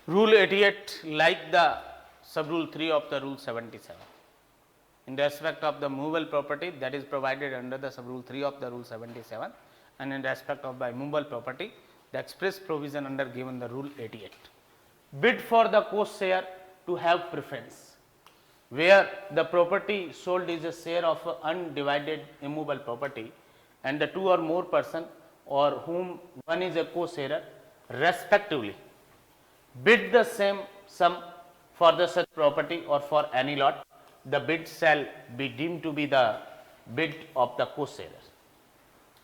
Rule 88, like the sub rule 3 of the rule 77, in respect of the movable property that is provided under the sub rule 3 of the rule 77, and in respect of the immovable property, the express provision under given the rule 88. Bid for the co-share to have preference, where the property sold is a share of undivided immovable property, and the two or more person or whom one is a co-sharer respectively bid the same sum for the such property or for any lot, the bid shall be deemed to be the bid of the co-sharer.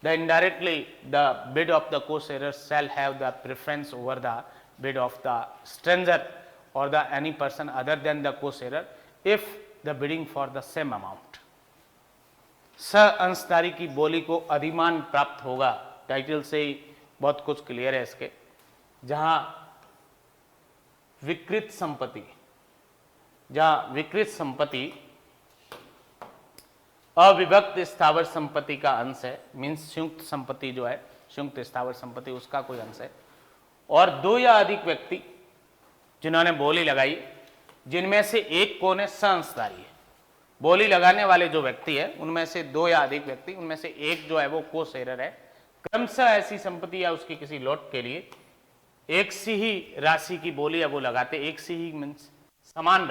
Then indirectly the bid of the co-sharer shall have the preference over the bid of the stranger or the any person other than the co-sharer if the bidding for the same amount. स अंशधारी की बोली को अधिमान प्राप्त होगा, title से ही बहुत कुछ क्लियर है इसके, जहां विकृत संपत्ति अविभक्त स्थावर संपत्ति का अंश है, मीन्स संयुक्त संपत्ति जो है, संयुक्त स्थावर संपत्ति उसका कोई अंश है, और दो या अधिक व्यक्ति जिन्होंने बोली लगाई जिनमें से एक कौन है, अंशधारी है। बोली लगाने वाले जो व्यक्ति है उनमें से दो या अधिक व्यक्ति, उनमें से एक जो है वो को शेरर है। क्रमशः ऐसी संपत्ति या उसकी किसी लॉट के लिए एक सी ही राशि की बोली है वो लगाते, एक सी ही मीन्स समान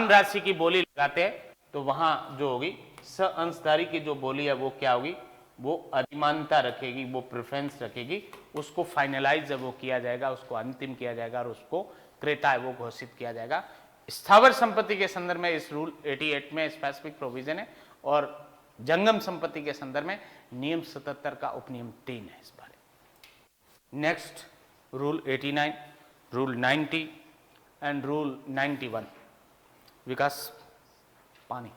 राशि की बोली लगाते हैं, तो वहां जो होगी स अंशधारी की जो बोली है वो क्या होगी, वो अधिमानता रखेगी, वो प्रेफरेंस रखेगी, उसको फाइनलाइज वो किया जाएगा, उसको अंतिम किया जाएगा और उसको क्रेता है वो घोषित किया जाएगा। स्थावर संपत्ति के संदर्भ में इस रूल 88 में स्पेसिफिक प्रोविजन है और जंगम संपत्ति के संदर्भ में नियम 77 का उपनियम 3 है इस बारे। Next rule 89, rule 90 and rule 91। विकास पानी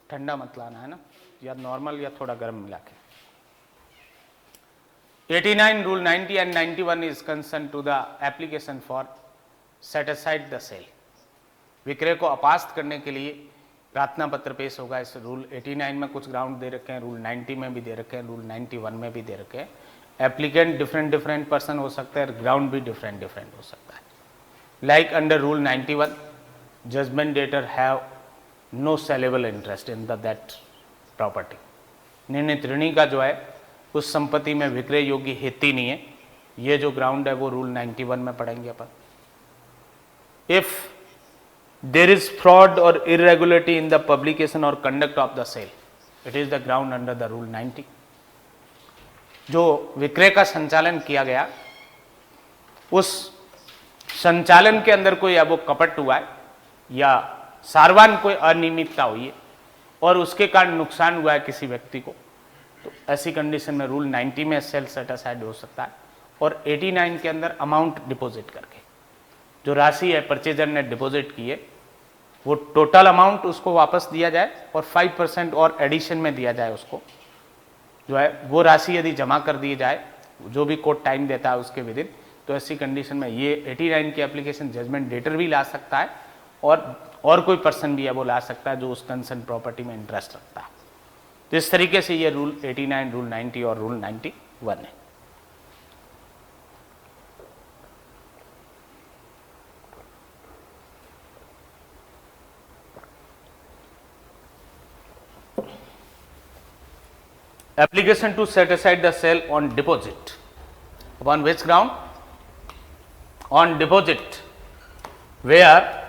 ठंडा मत लाना है ना, या नॉर्मल या थोड़ा गर्म मिला के। 89, rule 90 and 91 is concern to the application for set aside the sale. विक्रय को अपास्त करने के लिए प्रार्थना पत्र पेश होगा। इस रूल 89 में कुछ ग्राउंड दे रखे हैं, रूल 90 में भी दे रखे हैं, रूल 91 में भी दे रखे हैं। एप्लीकेंट डिफरेंट पर्सन हो सकता है, ग्राउंड भी डिफरेंट हो सकता है। Like under rule 91, judgment debtor have no saleable interest in that property. निर्णित ऋणी का जो है उस संपत्ति में विक्रय योग्य हित नहीं है। ये जो ग्राउंड है वो रूल 91 में पढ़ेंगे अपन। इफ देर इज फ्रॉड और इरेगुलरिटी इन द पब्लिकेशन और conduct of the sale, it is the ground under the rule 90। जो विक्रय का संचालन किया गया उस संचालन के अंदर कोई या वो कपट हुआ है या सारवान कोई अनियमितता हुई है और उसके कारण नुकसान हुआ है किसी व्यक्ति को, तो ऐसी कंडीशन में रूल 90 में सेल सेट असाइड हो सकता है। और 89 के अंदर अमाउंट डिपॉजिट करके जो राशि है परचेजर ने डिपॉजिट की है वो टोटल अमाउंट उसको वापस दिया जाए और 5% और एडिशन में दिया जाए। उसको जो है वो राशि यदि जमा कर दी जाए जो भी कोर्ट टाइम देता है उसके विदिन, तो ऐसी कंडीशन में ये 89 की एप्लीकेशन जजमेंट डेटर भी ला सकता है और कोई पर्सन भी है वो ला सकता है जो उस कंसर्न प्रॉपर्टी में इंटरेस्ट रखता है। तो इस तरीके से ये रूल 89, रूल 90 और रूल 91 है। Application to set aside the sale on deposit. Upon which ground? On deposit, where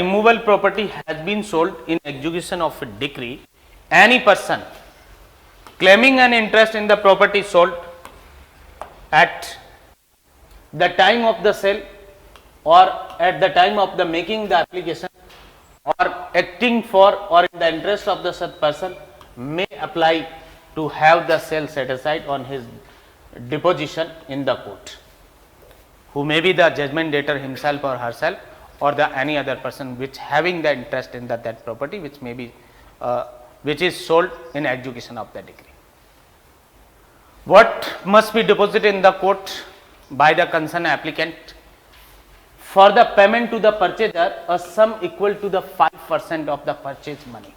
immovable property has been sold in execution of a decree, any person claiming an interest in the property sold at the time of the sale or at the time of the making the application or acting for or in the interest of the such person may apply to have the sale set aside on his deposition in the court, who may be the judgment debtor himself or herself or the any other person which having the interest in that property which may be which is sold in execution of the decree. What must be deposited in the court by the concerned applicant? For the payment to the purchaser, a sum equal to the 5% of the purchase money,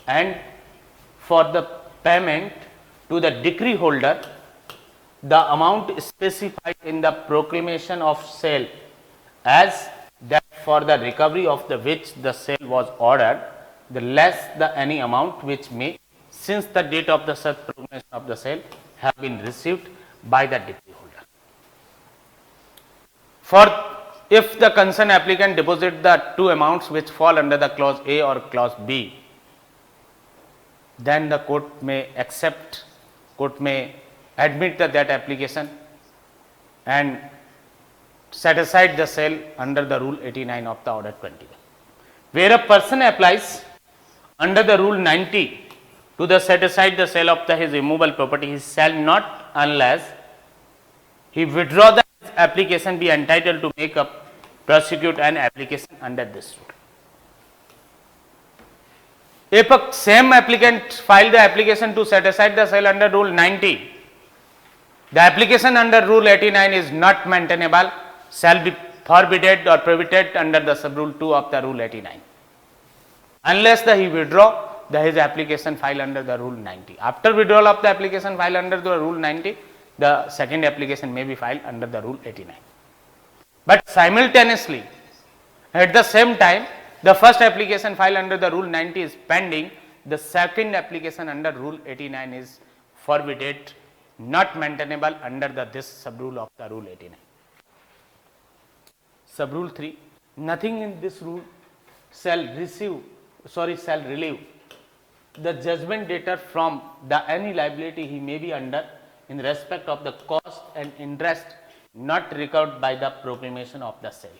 and for the payment to the decree holder the amount specified in the proclamation of sale as that for the recovery of the which the sale was ordered, the less the any amount which may, since the date of the such proclamation of the sale, have been received by the decree holder. For if the concerned applicant deposit the two amounts which fall under the clause A or clause B, then the court may admit that application and set aside the sale under the rule 89 of the order 21. Where a person applies under the rule 90 to the set aside the sale of his immovable property, he shall not, unless he withdraw the application, be entitled to make up, prosecute an application under this rule. If a same applicant file the application to set aside the sale under rule 90, the application under rule 89 is not maintainable, shall be forbidden or prohibited under the sub rule 2 of the rule 89, unless he withdraw his application file under the rule 90. After withdrawal of the application file under the rule 90, the second application may be filed under the rule 89. But simultaneously, at the same time, the first application file under the rule 90 is pending, the second application under rule 89 is forbidden, not maintainable under this sub rule of the rule 89. Sub rule 3, nothing in this rule shall relieve the judgment debtor from any liability he may be under in respect of the cost and interest not recovered by the proclamation of the sale.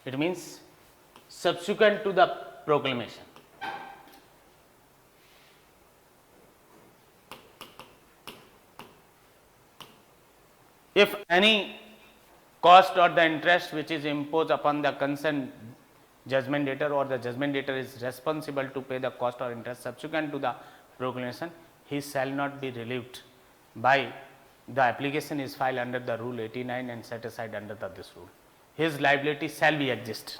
It means subsequent to the proclamation, if any cost or the interest which is imposed upon the concerned judgment debtor, or the judgment debtor is responsible to pay the cost or interest subsequent to the proclamation, he shall not be relieved by the application is filed under the rule 89 and set aside under this rule. His liability shall be exist.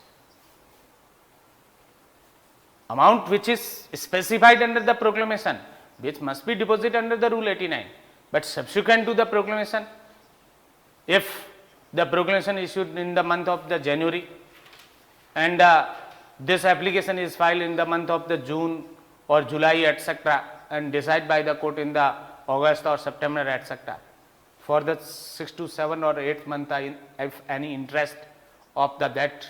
Amount which is specified under the proclamation, which must be deposited under the rule 89, but subsequent to the proclamation, if the proclamation issued in the month of the January and this application is filed in the month of the June or July, etc., and decided by the court in the August or September, etc., for the 6 to 7 or 8 month, if any interest of that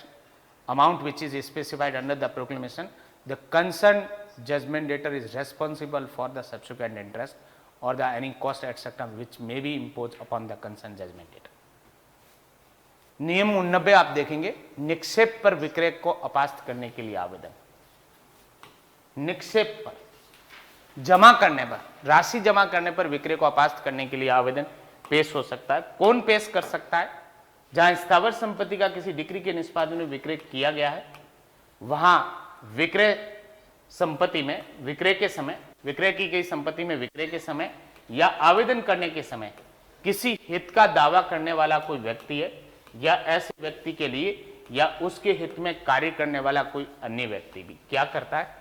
amount which is specified under the proclamation, the concerned judgment debtor is responsible for the subsequent interest or the any cost, etc., which may be imposed upon the concerned judgment debtor. नियम 89 आप देखेंगे, निक्षेप पर विक्रय को अपास्त करने के लिए आवेदन, निक्षेप पर जमा करने पर, राशि जमा करने पर विक्रय को अपास्त करने के लिए आवेदन पेश हो सकता है। कौन पेश कर सकता है? जहां स्थावर संपत्ति का किसी डिक्री के निष्पादन में विक्रय किया गया है, वहां विक्रय संपत्ति में विक्रय के समय, विक्रय की गई संपत्ति में विक्रय के समय या आवेदन करने के समय किसी हित का दावा करने वाला कोई व्यक्ति है या ऐसे व्यक्ति के लिए या उसके हित में कार्य करने वाला कोई अन्य व्यक्ति भी क्या करता है?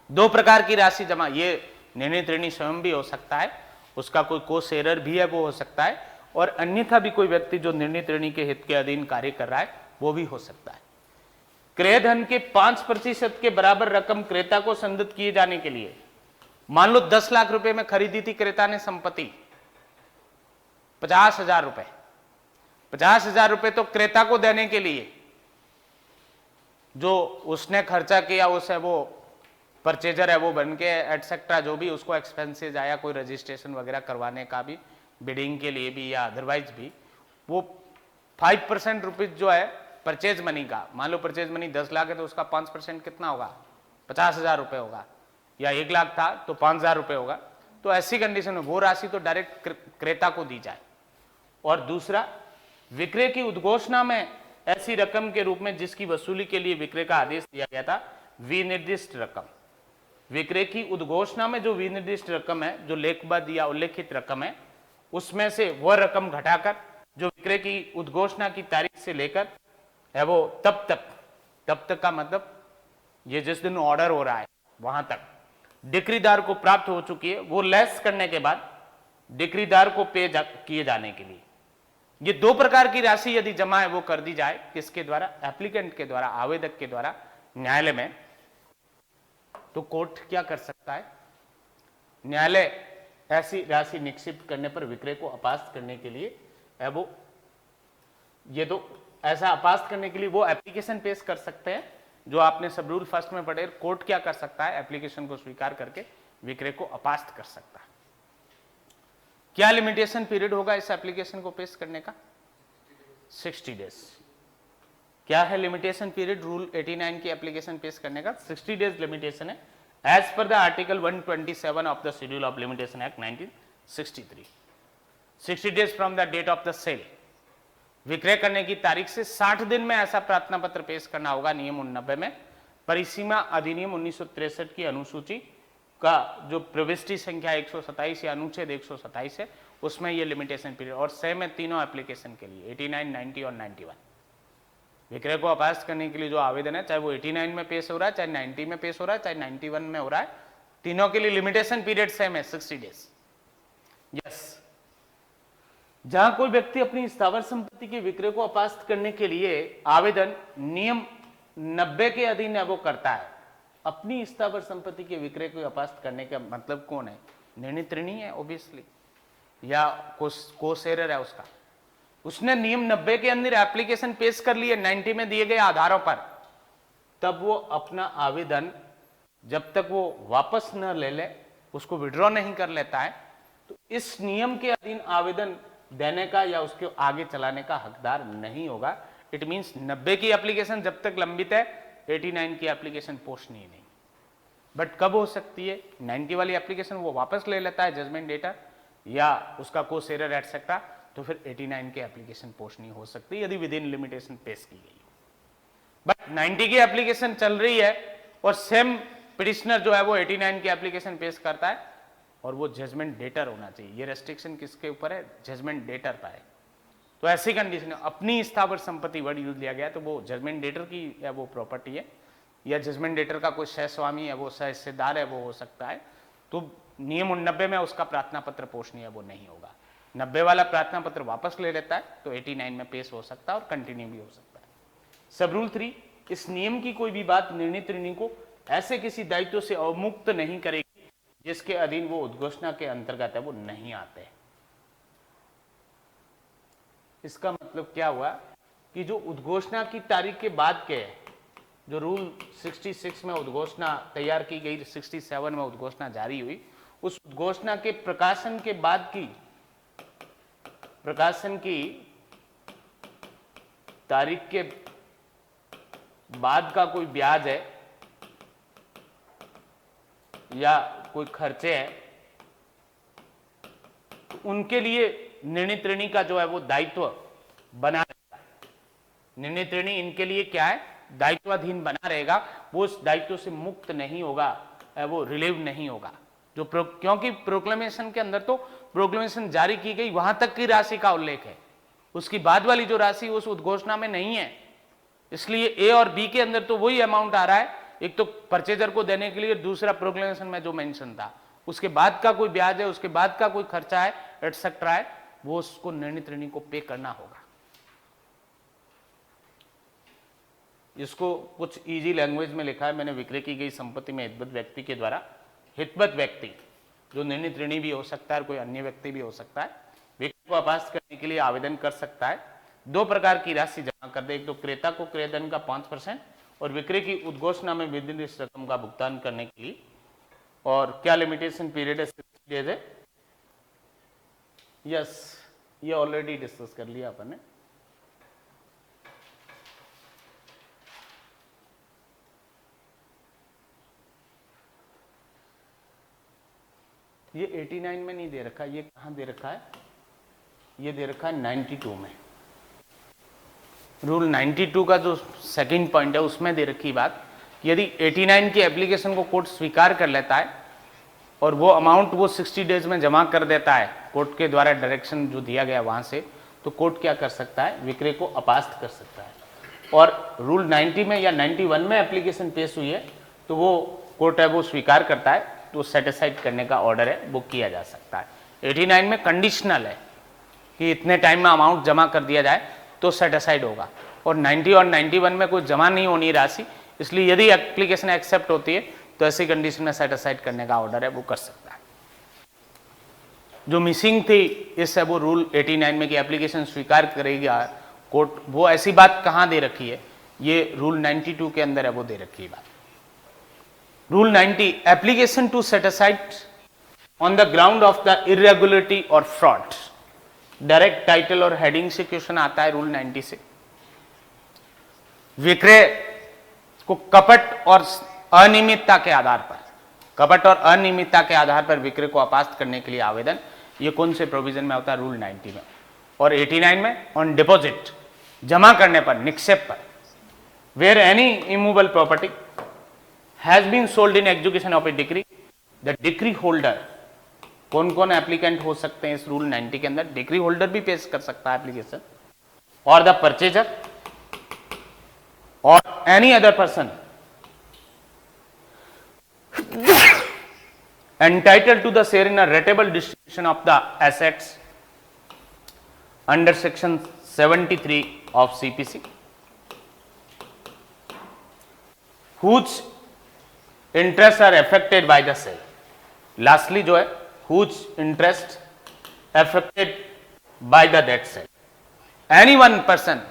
दो प्रकार की राशि जमा, ये निर्णीत ऋणी स्वयं भी हो सकता है, उसका कोई कोसेरर भी है वो हो सकता है, और अन्यथा भी कोई व्यक्ति जो निर्णीत ऋणी के हित के अधीन कार्य कर रहा है वो भी हो सकता है। क्रय धन के 5% के बराबर रकम क्रेता को संदिग्ध किए जाने के लिए, मान लो 10 लाख रुपए में खरीदी थी क्रेता ने संपत्ति, 50,000 रुपए, 50,000 रुपए तो क्रेता को देने के लिए जो उसने खर्चा किया, उसे वो परचेजर है वो बन के एटसेट्रा जो भी उसको एक्सपेंसेस आया, कोई रजिस्ट्रेशन वगैरह करवाने का भी, बिडिंग के लिए भी या अदरवाइज भी, वो 5% रुपीज जो है परचेज मनी का, मान लो परचेज मनी 10 लाख है तो उसका 5% कितना होगा? 50,000 रुपए होगा, या 1 लाख था तो 5,000 रुपए होगा। तो ऐसी कंडीशन में वो राशि तो डायरेक्ट क्रेता को दी जाए। और दूसरा, विक्रय की उद्घोषणा में ऐसी रकम के रूप में जिसकी वसूली के लिए विक्रय का आदेश दिया गया था, विनिर्दिष्ट रकम, विक्रय की उद्घोषणा में जो विनिर्दिष्ट रकम है, जो लेखबद्ध या उल्लेखित रकम है, उसमें से वह रकम घटाकर जो विक्रय की उद्घोषणा की तारीख से लेकर है वो तब तक का मतलब ये जिस दिन ऑर्डर हो रहा है वहां तक, डिक्रीदार को प्राप्त हो चुकी है, वो लेस करने के बाद डिक्रीदार को पे किए जाने के लिए ये दो प्रकार की राशि यदि जमा है वो कर दी जाए, किसके द्वारा? एप्लीकेंट के द्वारा, आवेदक के द्वारा न्यायालय में, तो कोर्ट क्या कर सकता है? न्यायालय ऐसी राशि निक्षिप्त करने पर विक्रय को अपास्त करने के लिए वो ये तो ऐसा अपास्त करने के लिए वो एप्लीकेशन पेश कर सकते हैं जो आपने सब रूल फर्स्ट में पढ़े। कोर्ट क्या कर सकता है? एप्लीकेशन को स्वीकार करके विक्रय को अपास्त कर सकता है। क्या लिमिटेशन पीरियड होगा इस एप्लीकेशन को पेश करने का? 60 डेज। क्या है लिमिटेशन पीरियड रूल 89 की एप्लीकेशन पेश करने का? 60 डेज लिमिटेशन है as per the article 127 of the schedule of limitation act 1963। 60 days from the date of the sale, विक्रय करने की तारीख से 60 दिन में ऐसा प्रार्थना पत्र पेश करना होगा नियम 89 में। परिसीमा अधिनियम 1963 की अनुसूची का जो प्रविष्टि संख्या 127 या अनुच्छेद 127 है उसमें ये लिमिटेशन पीरियड, और सेम है तीनों एप्लीकेशन के लिए 89, 90 और 91। विक्रय को अपास्त करने के लिए जो आवेदन है, चाहे वो 89 में पेश हो रहा है, चाहे 90 में पेश हो रहा है, चाहे 91 में हो रहा है, तीनों के लिए लिमिटेशन पीरियड सेम है 60 डेज। यस, जहां कोई व्यक्ति अपनी स्थावर संपत्ति के विक्रय को अपास्त करने के लिए आवेदन नियम 90 के अधीन है वो करता है। अपनी स्थावर संपत्ति के विक्रय को अपास्त करने का मतलब कौन है? निर्णित ऋणी है ऑब्वियसली, या कोसेरर है उसका। उसने नियम 90 के अंदर एप्लीकेशन पेश कर ली है 90 में दिए गए आधारों पर, तब वो अपना आवेदन जब तक वो वापस न ले ले, उसको विड्रॉ नहीं कर लेता है, तो इस नियम के अधीन आवेदन देने का या उसके आगे चलाने का हकदार नहीं होगा। इट मींस 90 की एप्लीकेशन जब तक लंबित है 89 की एप्लीकेशन पोषणीय नहीं। बट कब हो सकती है? 90 वाली एप्लीकेशन वो वापस ले लेता है जजमेंट डेटर या उसका कोसेरर एटसेट्रा, तो फिर 89 की एप्लीकेशन पोषणीय हो सकती है यदि विद इन लिमिटेशन पेश की गई। बट 90 की एप्लीकेशन चल रही है और सेम पिटिशनर जो है वो 89 की एप्लीकेशन पेश करता है और वो जजमेंट डेटर होना चाहिए। ये रेस्ट्रिक्शन किसके ऊपर है? जजमेंट डेटर पर है। तो ऐसी कंडीशन है, अपनी स्थावर संपत्ति वर्ड यूज लिया गया तो वो जजमेंट डेटर की या वो प्रॉपर्टी है, या जजमेंट डेटर का कोई सह स्वामी है, वो सह हिस्सेदार है, वो हो सकता है। तो नियम 90 में उसका प्रार्थना पत्र पोषणीय वो नहीं होगा। 90 वाला प्रार्थना पत्र वापस ले लेता है तो 89 में पेश हो सकता है और कंटिन्यू भी हो सकता है। सब रूल 3, इस नियम की कोई भी बात निर्णित ऋणी को ऐसे किसी दायित्व से अवमुक्त नहीं करेगी जिसके अधीन वो उद्घोषणा के अंतर्गत है वो नहीं आते। इसका मतलब क्या हुआ कि जो उद्घोषणा की तारीख के बाद के जो रूल 66 में उद्घोषणा तैयार की गई, 67 में उद्घोषणा जारी हुई, उस उद्घोषणा के प्रकाशन के बाद की तारीख के बाद का कोई ब्याज है या कोई खर्चे हैं, तो उनके लिए निर्णित ऋणी का जो है वो दायित्व बना रहेगा। निर्णित ऋणी इनके लिए क्या है? दायित्वाधीन बना रहेगा, वो उस दायित्व से मुक्त नहीं होगा, वो रिलीव नहीं होगा। जो क्योंकि प्रोक्लेमेशन के अंदर तो प्रोक्लेमेशन जारी की गई वहां तक की राशि का उल्लेख है, उसकी बाद वाली जो राशि उस उद्घोषणा में नहीं है। इसलिए ए और बी के अंदर तो वही अमाउंट आ रहा है, एक तो परचेजर को देने के लिए, दूसरा प्रोक्लेमेशन में जो मेंशन था, उसके बाद का कोई ब्याज है, उसके बाद का कोई खर्चा है एटसेट्रा है, वो उसको निर्णित ऋणी को पे करना होगा। इसको कुछ इजी लैंग्वेज में लिखा है मैंने, विक्रय की गई संपत्ति में हितबद्ध व्यक्ति के द्वारा, हितबद्ध व्यक्ति जो निर्णित ऋणी भी हो सकता है, कोई अन्य व्यक्ति भी हो सकता है, विक्रय को अपास्त करने के लिए आवेदन कर सकता है। 2 प्रकार की राशि जमा कर दे, एक तो क्रेता को क्रयधन का 5% और विक्रय की उद्घोषणा में विनिर्दिष्ट रकम का भुगतान करने के लिए। और क्या लिमिटेशन पीरियड है? 60 डेज है। यस, ये ऑलरेडी डिस्कस कर लिया अपन ने। ये 89 में नहीं दे रखा, ये कहां दे रखा है? ये दे रखा है 92 में। रूल 92 का जो सेकंड पॉइंट है उसमें दे रखी बात, यदि 89 की एप्लीकेशन को कोर्ट स्वीकार कर लेता है और वो अमाउंट वो 60 डेज में जमा कर देता है, कोर्ट के द्वारा डायरेक्शन जो दिया गया वहां से, तो कोर्ट क्या कर सकता है? विक्रय को अपास्त कर सकता है। और रूल 90 में या 91 में एप्लीकेशन पेश हुई है तो वो कोर्ट है वो स्वीकार करता है तो सेट असाइड करने का ऑर्डर है वो किया जा सकता है। 89 में कंडीशनल है कि इतने टाइम में अमाउंट जमा कर दिया जाए तो सेट असाइड होगा, और 90 और 91 में कोई जमा नहीं होनी राशि, इसलिए यदि एप्लीकेशन एक्सेप्ट होती है तो ऐसी कंडीशन में सेट असाइड करने का ऑर्डर है वो कर सकता है। जो मिसिंग थी इस वो रूल 89 में कि एप्लीकेशन स्वीकार करेगी कोर्ट, वो ऐसी बात कहाँ दे रखी है, ये रूल 92 के अंदर है वो दे रखी है बात। Rule 90, application to set aside on the ground of the irregularity और फ्रॉड। डायरेक्ट टाइटल और हेडिंग से क्वेश्चन आता है रूल 90 से। विक्रय को कपट और अनियमितता के आधार पर, कपट और अनियमितता के आधार पर विक्रय को अपास्त करने के लिए आवेदन, ये कौन से प्रोविजन में होता है, रूल 90 में। और 89 में ऑन डिपॉजिट, जमा करने पर, निक्षेप पर, where any immovable property has been sold in execution of a decree, the decree holder, कौन कौन एप्लीकेंट हो सकते हैं इस रूल 90 के अंदर, डिक्री होल्डर भी पेश कर सकता है एप्लीकेशन, और द परचेजर और any other person entitled to the share in a ratable distribution of the assets under section 73 of CPC, whose interests are affected by the sale. Lastly जो है whose interest affected by the debt sale. Any one person,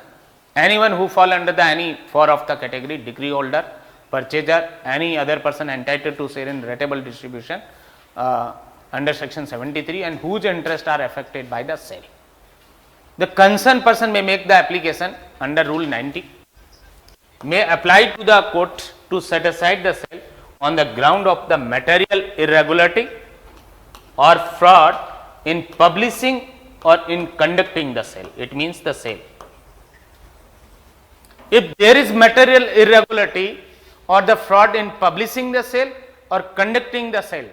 anyone who fall under the any four of the category, decree holder, purchaser, any other person entitled to share in ratable distribution under section 73 and whose interests are affected by the sale. The concerned person may make the application under rule 90, may apply to the court to set aside the sale on the ground of the material irregularity or fraud in publishing or in conducting the sale. It means the sale. If there is material irregularity or the fraud in publishing the sale or conducting the sale,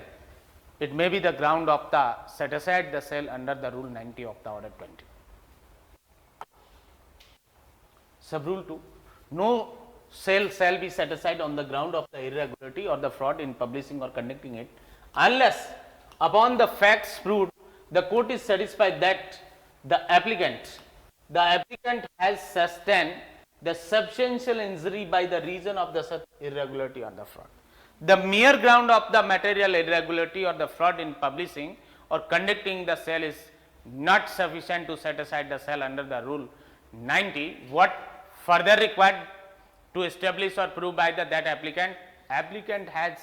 it may be the ground of the set aside the sale under the rule 90 of the order 20. Sub rule 2, no sale shall be set aside on the ground of the irregularity or the fraud in publishing or conducting it unless upon the facts proved the court is satisfied that the applicant has sustained the substantial injury by the reason of the such irregularity or the fraud. The mere ground of the material irregularity or the fraud in publishing or conducting the sale is not sufficient to set aside the sale under the rule 90. What further required to establish or prove by the that applicant has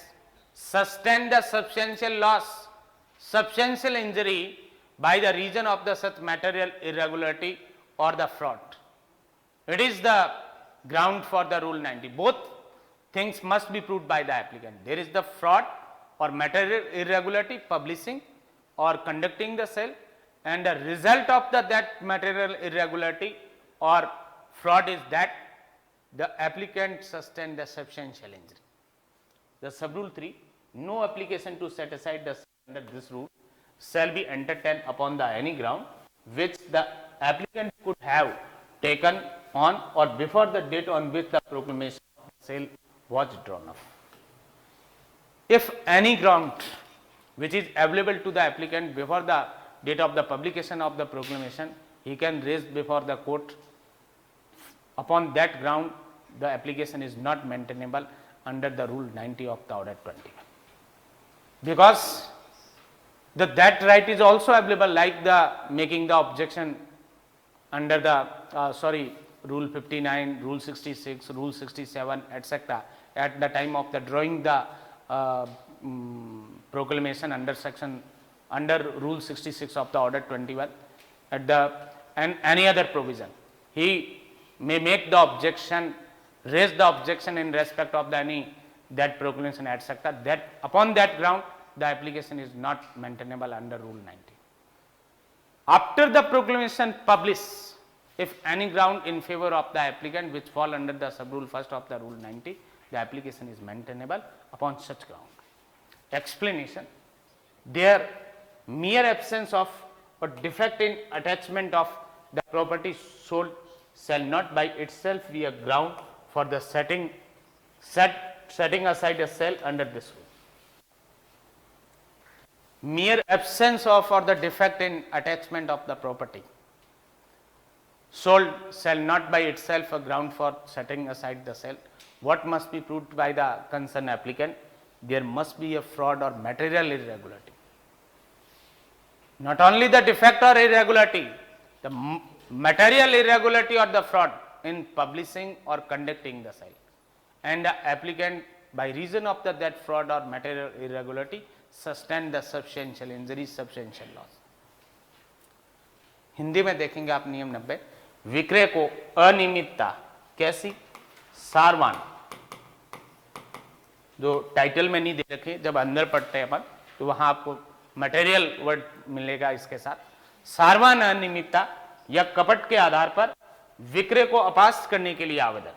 sustained the substantial loss, substantial injury by the reason of the such material irregularity or the fraud. It is the ground for the rule 90. Both things must be proved by the applicant. There is the fraud or material irregularity, publishing or conducting the sale, and the result of that material irregularity or fraud is that the applicant sustained the substantial injury. The sub rule 3, no application to set aside the sale under this rule shall be entertained upon the any ground which the applicant could have taken on or before the date on which the proclamation of sale was drawn up. If any ground which is available to the applicant before the date of the publication of the proclamation, he can raise before the court. Upon that ground, the application is not maintainable under the rule 90 of the order 20. Because that right is also available, like the making the objection under the rule 59, rule 66, rule 67, etc. at the time of the drawing the proclamation under rule 66 of the order 21 and any other provision. He may make the objection, raise the objection in respect of that proclamation, etc. That upon that ground the application is not maintainable under rule 90. After the proclamation published, if any ground in favor of the applicant which fall under the sub rule first of the rule 90, the application is maintainable upon such ground. Explanation: their mere absence of or defect in attachment of the property sold shall not by itself be a ground for the setting aside a sale under this rule. mere absence of or the defect in attachment of the property sold shall not by itself a ground for setting aside the sale. What must be proved by the concerned applicant? There must be a fraud or material irregularity. Not only the defect or irregularity, the material irregularity or the fraud in publishing or conducting the sale, and the applicant by reason of that fraud or material irregularity sustain the substantial injury, substantial loss. Hindi में देखेंगे आप नियम 90, विक्रय को अनियमितता कैसी, सारवान, जो title में नहीं दे रखे, जब अंदर पढ़ते हैं अपन तो वहां आपको मटेरियल वर्ड मिलेगा इसके साथ, सारवान अनियमितता या कपट के आधार पर विक्रय को अपास्त करने के लिए आवेदन।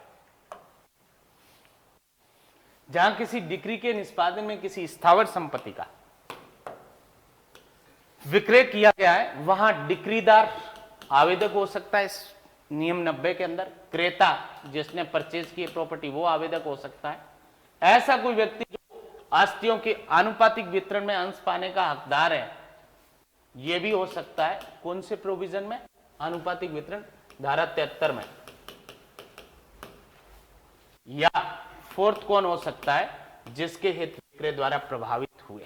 जहां किसी डिक्री के निष्पादन में किसी स्थावर संपत्ति का विक्रय किया गया है, वहां डिक्रीदार आवेदक हो सकता है। इस नियम 90 के अंदर क्रेता जिसने परचेज की प्रॉपर्टी वो आवेदक हो सकता है। ऐसा कोई व्यक्ति जो आस्तियों के आनुपातिक वितरण में अंश पाने का हकदार है, यह भी हो सकता है। कौन से प्रोविजन में? आनुपातिक वितरण धारा 73 में। या फोर्थ कौन हो सकता है? जिसके हित विक्रय द्वारा प्रभावित हुए,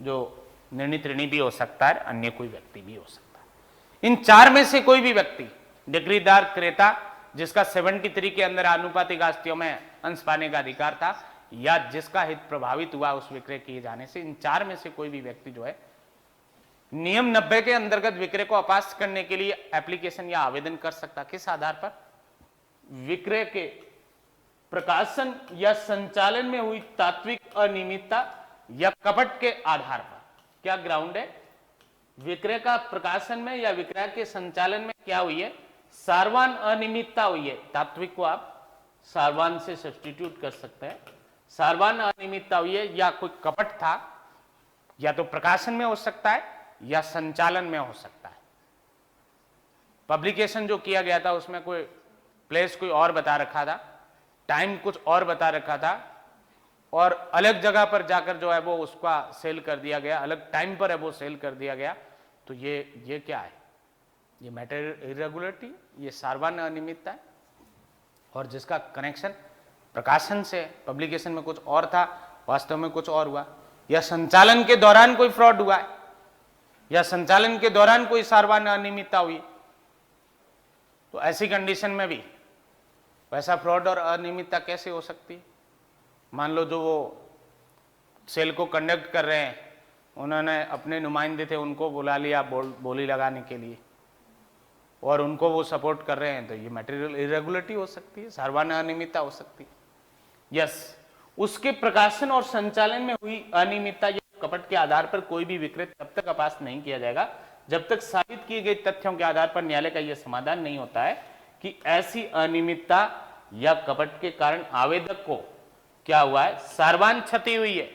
जो निर्णित ऋणी भी हो सकता है, अन्य कोई व्यक्ति भी हो सकता है। इन चार में से कोई भी व्यक्ति, डिक्रीदार, क्रेता जिसका 73 के अंदर आनुपातिक आस्तियों में अंश पाने का अधिकार था, या जिसका हित प्रभावित हुआ उस विक्रय किए जाने से, इन चार में से कोई भी व्यक्ति जो है नियम 90 के अंतर्गत विक्रय को अपास्त करने के लिए एप्लीकेशन या आवेदन कर सकता। किस आधार पर? विक्रय के प्रकाशन या संचालन में हुई तात्विक अनियमितता या कपट के आधार पर। क्या ग्राउंड है? विक्रय का प्रकाशन में या विक्रय के संचालन में क्या हुई है? सारवान अनियमितता हुई है। तात्विक को आप सारवान से सब्स्टिट्यूट कर सकते हैं। सारवान अनियमितता हुई है, या कोई कपट था, या तो प्रकाशन में हो सकता है या संचालन में हो सकता है। पब्लिकेशन जो किया गया था उसमें कोई प्लेस कोई और बता रखा था, टाइम कुछ और बता रखा था, और अलग जगह पर जाकर जो है वो उसका सेल कर दिया गया, अलग टाइम पर है वो सेल कर दिया गया। तो ये क्या है? ये मैटर इरेगुलरिटी, ये सारवान अनियमितता है। और जिसका कनेक्शन प्रकाशन से, पब्लिकेशन में कुछ और था, वास्तव में कुछ और हुआ, या संचालन के दौरान कोई फ्रॉड हुआ है, या संचालन के दौरान कोई सारवान अनियमितता हुई, तो ऐसी कंडीशन में भी वैसा फ्रॉड और अनियमितता कैसे हो सकती है? मान लो जो वो सेल को कंडक्ट कर रहे हैं, उन्होंने अपने नुमाइंदे थे उनको बुला लिया बोली लगाने के लिए, और उनको वो सपोर्ट कर रहे हैं, तो ये मटेरियल इरेगुलरिटी हो सकती है, सारवान अनियमितता हो सकती है। यस, उसके प्रकाशन और संचालन में हुई अनियमितता या कपट के आधार पर कोई भी विक्रय तब तक अपास्त नहीं किया जाएगा जब तक साबित किए गए तथ्यों के आधार पर न्यायालय का यह समाधान नहीं होता है कि ऐसी अनियमितता या कपट के कारण आवेदक को क्या हुआ है? सारवान क्षति हुई है।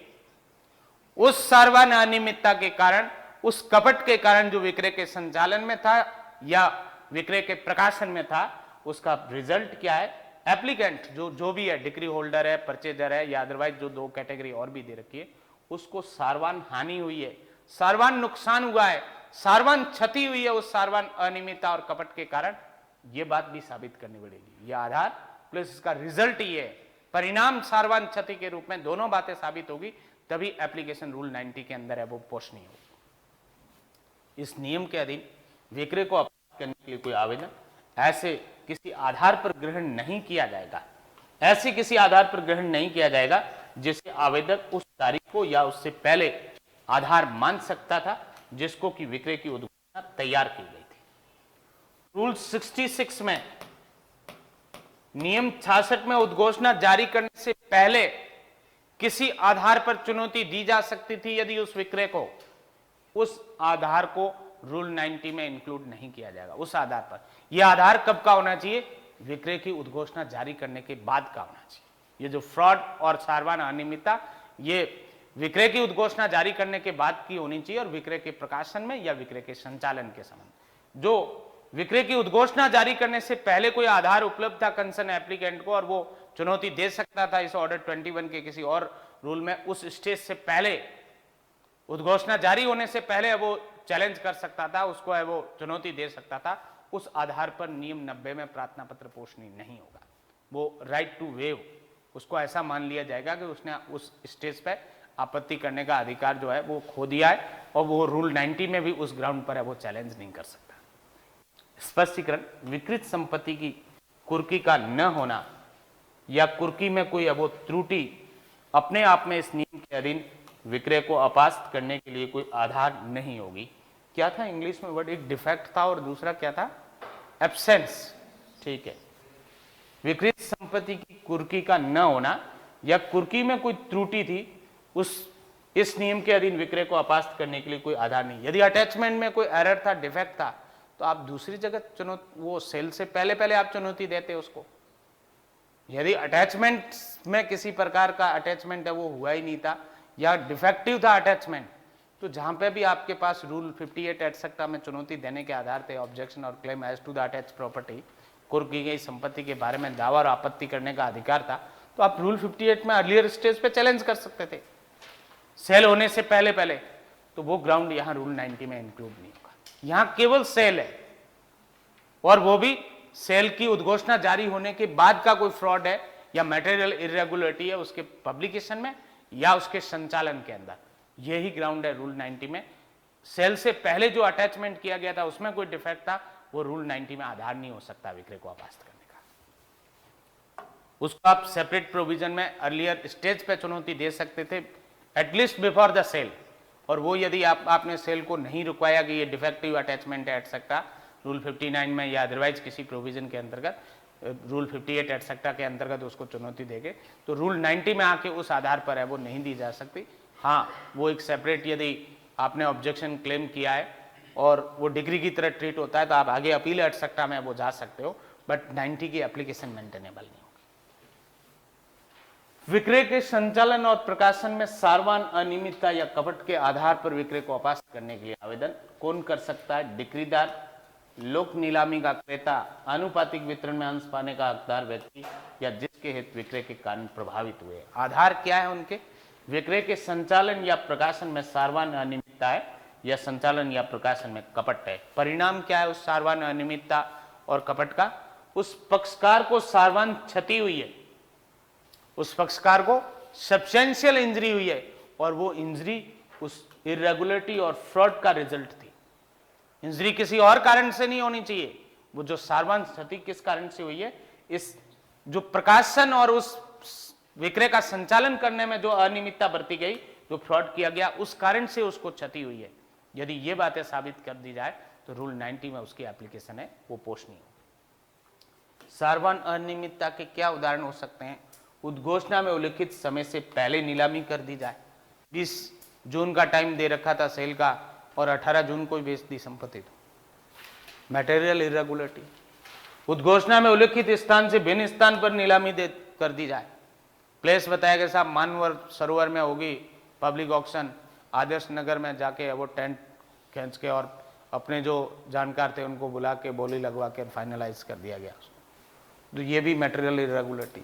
उस सारवान अनियमितता के कारण, उस कपट के कारण जो विक्रय के संचालन में था या विक्रय के प्रकाशन में था, उसका रिजल्ट क्या है? एप्लीकेंट जो भी है, डिक्री होल्डर है, परचेजर है, या अदरवाइज जो दो कैटेगरी और भी दे रखी है, उसको सारवान हानि हुई है, सारवान नुकसान हुआ है, सारवान क्षति हुई है उस सारवान अनियमितता और कपट के कारण। यह बात भी साबित करनी पड़ेगी। यह आधार प्लस इसका रिजल्ट ही है, परिणाम सारवान क्षति के रूप में, दोनों बातें साबित होगी तभी एप्लीकेशन रूल 90 के अंदर है वो पोस्ट नहीं होगी। इस नियम के अधीन विक्रय को अपास्त करने के लिए कोई आवेदन ऐसे किसी आधार पर ग्रहण नहीं किया जाएगा, ऐसे किसी आधार पर ग्रहण नहीं किया जाएगा जिसे आवेदक उस तारीख को या उससे पहले आधार मान सकता था जिसको कि विक्रय की उद्घोषणा तैयार की गई थी। रूल 66 में, नियम 66 में उद्घोषणा जारी करने से पहले किसी आधार पर चुनौती दी जा सकती थी यदि उस विक्रय को, उस आधार को रूल 90 में इंक्लूड नहीं किया जाएगा। उस आधार पर, यह आधार कब का होना चाहिए? विक्रय की उद्घोषणा जारी करने के बाद का होना चाहिए। ये जो फ्रॉड और सारवान अनियमितता, ये विक्रय की उद्घोषणा जारी करने के बाद की होनी चाहिए, और विक्रय के प्रकाशन में या विक्रय के संचालन के संबंध। जो विक्रय की उद्घोषणा जारी करने से पहले कोई आधार उपलब्ध था कंसर्न एप्लीकेंट को और वो चुनौती दे सकता था इस ऑर्डर 21 के किसी और रूल में, उस स्टेज से पहले उद्घोषणा जारी होने से पहले वो चैलेंज कर सकता था, उसको है वो चुनौती दे सकता था, उस आधार पर नियम 90 में प्रार्थना पत्र पोषणीय नहीं होगा। वो राइट टू वेव, उसको ऐसा मान लिया जाएगा कि उसने उस स्टेज पे आपत्ति करने का अधिकार जो है वो खो दिया है, और वो रूल 90 में भी उस ग्राउंड पर है वो चैलेंज नहीं कर सकता। स्पष्टीकरण, विकृत संपत्ति की कुर्की का न होना या कुर्की में कोई वो त्रुटि अपने आप में इस नियम के अधीन विक्रय को अपास्त करने के लिए कोई आधार नहीं होगी। क्या था इंग्लिश में वर्ड, एक डिफेक्ट था और दूसरा क्या था, एब्सेंस। ठीक है, विकृत संपत्ति की कुर्की का न होना या कुर्की में कोई त्रुटि थी, इस नियम के अधीन विक्रय को अपास्त करने के लिए कोई आधार नहीं। यदि अटैचमेंट में कोई एरर था, डिफेक्ट था, तो आप दूसरी जगह चुनौती, वो सेल से पहले आप चुनौती देते उसको। यदि अटैचमेंट में किसी प्रकार का अटैचमेंट है वो हुआ ही नहीं था या डिफेक्टिव था अटैचमेंट, तो जहां पे भी आपके पास रूल 58 एटसेट्रा में चुनौती देने के आधार पे ऑब्जेक्शन और claim as to the attach property, कुर्क की गई संपत्ति के बारे में दावा और आपत्ति करने का अधिकार था, तो आप रूल 58 में अर्लियर स्टेज पे चैलेंज कर सकते थे सेल होने से पहले। तो वो ग्राउंड यहां रूल 90 में इंक्लूड नहीं होगा। यहां केवल सेल है, और वो भी सेल की उद्घोषणा जारी होने के बाद का कोई फ्रॉड है या मटेरियल इरेगुलरिटी है उसके पब्लिकेशन में या उसके संचालन के अंदर, यही ग्राउंड है रूल 90 में। सेल से पहले जो अटैचमेंट किया गया था उसमें कोई डिफेक्ट था, वो रूल 90 में आधार नहीं हो सकता विक्रय को अपास्त करने का। उसको आप सेपरेट प्रोविजन में अर्लियर स्टेज पे चुनौती दे सकते थे, एटलीस्ट बिफोर द सेल। और वो यदि आपने सेल को नहीं रुकवाया कि ये डिफेक्टिव अटैचमेंट है एटसेट्रा रूल 59 में या अदरवाइज किसी प्रोविजन के अंतर्गत, रूल 58 एटसेट्रा के अंतर्गत उसको चुनौती देंगे, तो रूल 90 में आके उस आधार पर है वो नहीं दी जा सकती। हाँ, वो एक सेपरेट, यदि आपने ऑब्जेक्शन क्लेम किया है और वो डिग्री की तरह ट्रीट होता है तो आप आगे अपील एटसेट्रा में वो जा सकते हो, बट 90 की एप्लीकेशन मेंटेनेबल नहीं होगी। विक्रय के संचालन और प्रकाशन में सारवान अनियमितता या कपट के आधार पर विक्रय को अपास्त करने के लिए आवेदन कौन कर सकता है? डिक्रीदार, लोक नीलामी का क्रेता, आनुपातिक वितरण में अंश पाने का हकदार व्यक्ति या जिसके हित विक्रय के कारण प्रभावित हुए। आधार क्या है उनके? विक्रय के संचालन या प्रकाशन में सारवान अनियमितता है या संचालन या प्रकाशन में कपट है। परिणाम क्या है उस सारवान अनियमितता और कपट का? उस पक्षकार को सारवान क्षति हुई है, उस पक्षकार को सब्सटेंशियल इंजरी हुई है, और वो इंजरी उस इरेगुलरिटी और फ्रॉड का रिजल्ट थी। इंजरी किसी और कारण से नहीं होनी चाहिए, वो जो सारवान क्षति किस कारण से हुई है, इस जो प्रकाशन और उस विक्रय का संचालन करने में जो अनियमितता बरती गई, जो फ्रॉड किया गया, उस कारण से उसको क्षति हुई है। यदि ये बातें साबित कर दी जाए तो रूल 90 में उसकी एप्लीकेशन है वो पोषणीय हो। सारवान अनियमितता के क्या उदाहरण हो सकते हैं? उद्घोषणा में उल्लिखित समय से पहले नीलामी कर दी जाए, 20 जून का टाइम दे रखा था सेल का और 18 जून को बेच दी संपत्ति, तो मटेरियल इरेगुलरिटी। उद्घोषणा में उल्लिखित स्थान से भिन्न स्थान पर नीलामी कर दी जाए, प्लेस बताया गया साहब मानवर सरोवर में होगी पब्लिक ऑक्शन, आदर्श नगर में जाके वो टेंट खींच के और अपने जो जानकार थे उनको बुला के बोली लगवा के फाइनलाइज कर दिया गया। तो ये भी मटेरियल इरेगुलरिटी।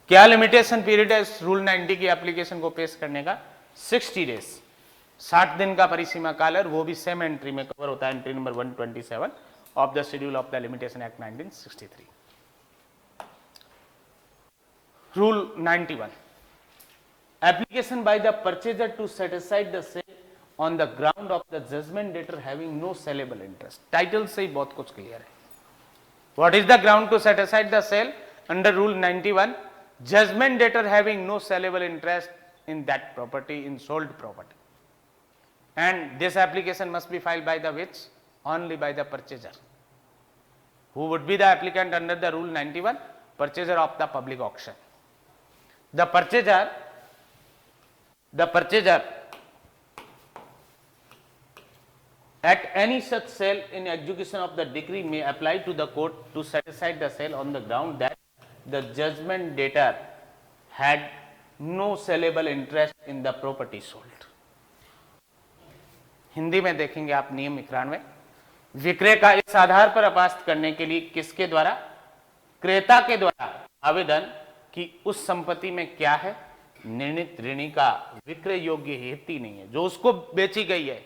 क्या लिमिटेशन पीरियड है इस रूल 90 की एप्लीकेशन को पेश करने का? 60 डेज, 60 दिन का परिसीमा काल है, और वो भी सेम एंट्री में कवर होता है, entry number 127 of the schedule of the limitation act 1963। Rule 91, application by the purchaser to set aside the sale on the ground of the judgment debtor having no saleable interest. Title से ही बहुत कुछ clear है। What is the ground to set aside the sale? Under rule 91, judgment debtor having no sellable interest in that property, in sold property, and this application must be filed by the which? Only by the purchaser. Who would be the applicant under the rule 91? Purchaser of the public auction. The purchaser at any such sale in execution of the decree may apply to the court to set aside the sale on the ground that the judgment debtor had no sellable interest in the property sold. Hindi में देखेंगे आप नियम 91, विक्रय का इस आधार पर अपास्त करने के लिए किसके द्वारा? क्रेता के द्वारा आवेदन कि उस संपत्ति में क्या है निर्णीत ऋणी का विक्रय योग्य हित नहीं है। जो उसको बेची गई है,